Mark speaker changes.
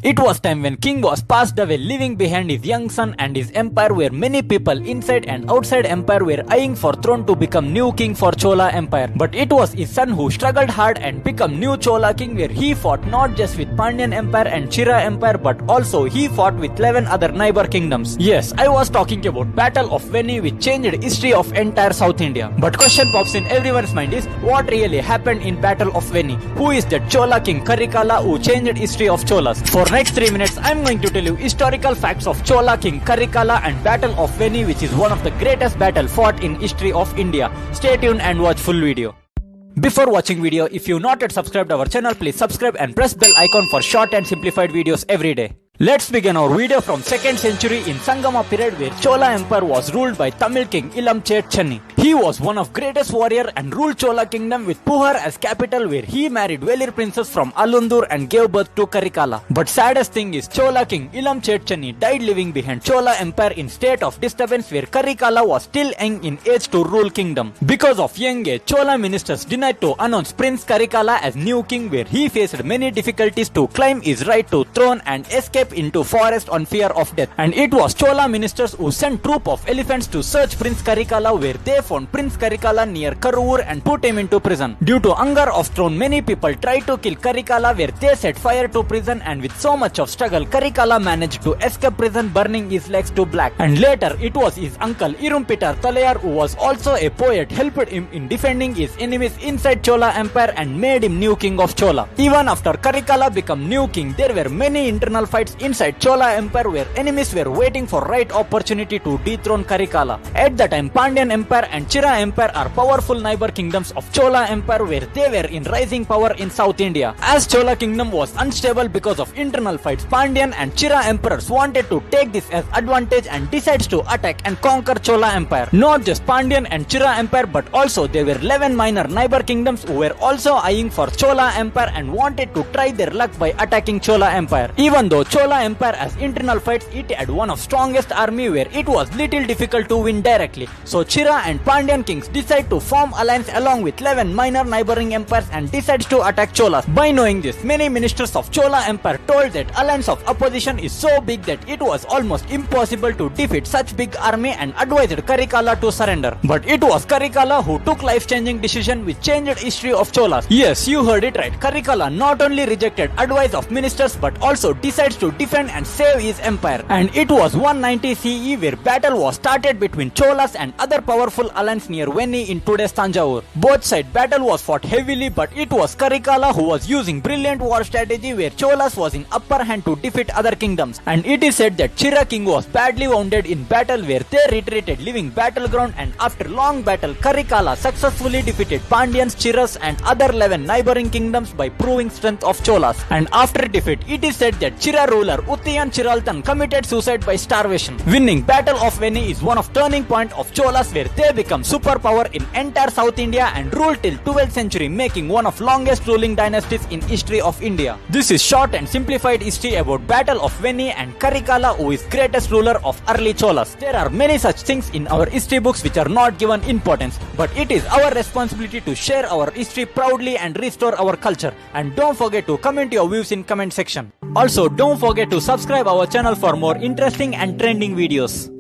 Speaker 1: It was time when king was passed away, leaving behind his young son and his empire, where many people inside and outside empire were eyeing for throne to become new king for Chola empire. But it was his son who struggled hard and become new Chola king, where he fought not just with Pandyan empire and Chira empire, but also he fought with 11 other neighbor kingdoms. Yes, I was talking about Battle of Veni, which changed history of entire South India. But question pops in everyone's mind is, what really happened in Battle of Veni? Who is that Chola king Karikala who changed history of Cholas? For next 3 minutes, I am going to tell you historical facts of Chola king Karikala and Battle of Veni, which is one of the greatest battle fought in history of India. Stay tuned and watch full video. Before watching video, if you not yet subscribed our channel, please subscribe and press bell icon for short and simplified videos every day. Let's begin our video from 2nd century in Sangama period, where Chola empire was ruled by Tamil king Ilam Chet Channi. He was one of greatest warrior and ruled Chola kingdom with Puhar as capital, where he married Velir princess from Alundur and gave birth to Karikala. But saddest thing is, Chola king Ilam Chet Channi died leaving behind Chola empire in state of disturbance, where Karikala was still young in age to rule kingdom. Because of young age, Chola ministers denied to announce Prince Karikala as new king, where he faced many difficulties to claim his right to throne and escape into forest on fear of death. And it was Chola ministers who sent troop of elephants to search Prince Karikala, where they found Prince Karikala near Karur and put him into prison. Due to hunger of throne, many people tried to kill Karikala, where they set fire to prison, and with so much of struggle, Karikala managed to escape prison, burning his legs to black. And later, it was his uncle Irumpitar Talayar, who was also a poet, helped him in defending his enemies inside Chola empire and made him new king of Chola. Even after Karikala became new king, there were many internal fights inside Chola empire, where enemies were waiting for right opportunity to dethrone Karikala. At the time, Pandyan empire and Chira empire are powerful neighbor kingdoms of Chola empire, where they were in rising power in South India. As Chola kingdom was unstable because of internal fights, Pandyan and Chira emperors wanted to take this as advantage and decides to attack and conquer Chola empire. Not just Pandyan and Chira empire, but also there were 11 minor neighbor kingdoms who were also eyeing for Chola empire and wanted to try their luck by attacking Chola empire. Even though Chola empire has internal fights, it had one of strongest army, where it was little difficult to win directly. So Chira and Pandyan kings decide to form alliance along with 11 minor neighboring empires and decides to attack Cholas. By knowing this, many ministers of Chola empire told that alliance of opposition is so big that it was almost impossible to defeat such big army, and advised Karikala to surrender. But it was Karikala who took life-changing decision which changed history of Cholas. Yes, you heard it right. Karikala not only rejected advice of ministers, but also decides to defend and save his empire. And it was 190 CE, where battle was started between Cholas and other powerful alliance near Veni in today's Tanjavur. Both side battle was fought heavily, but it was Karikala who was using brilliant war strategy, where Cholas was in upper hand to defeat other kingdoms. And it is said that Chira king was badly wounded in battle, where they retreated leaving battleground, and after long battle, Karikala successfully defeated Pandyans, Chiras and other 11 neighboring kingdoms by proving strength of Cholas. And after defeat, it is said that Chira ruler Uttiyan Chiraltan committed suicide by starvation. Winning Battle of Veni is one of turning point of Cholas, where they become superpower in entire South India and ruled till 12th century, making one of longest ruling dynasties in history of India. This is short and simplified history about Battle of Veni and Karikala, who is greatest ruler of early Cholas. There are many such things in our history books which are not given importance, but it is our responsibility to share our history proudly and restore our culture. And don't forget to comment your views in comment section. Also, don't forget to subscribe our channel for more interesting and trending videos.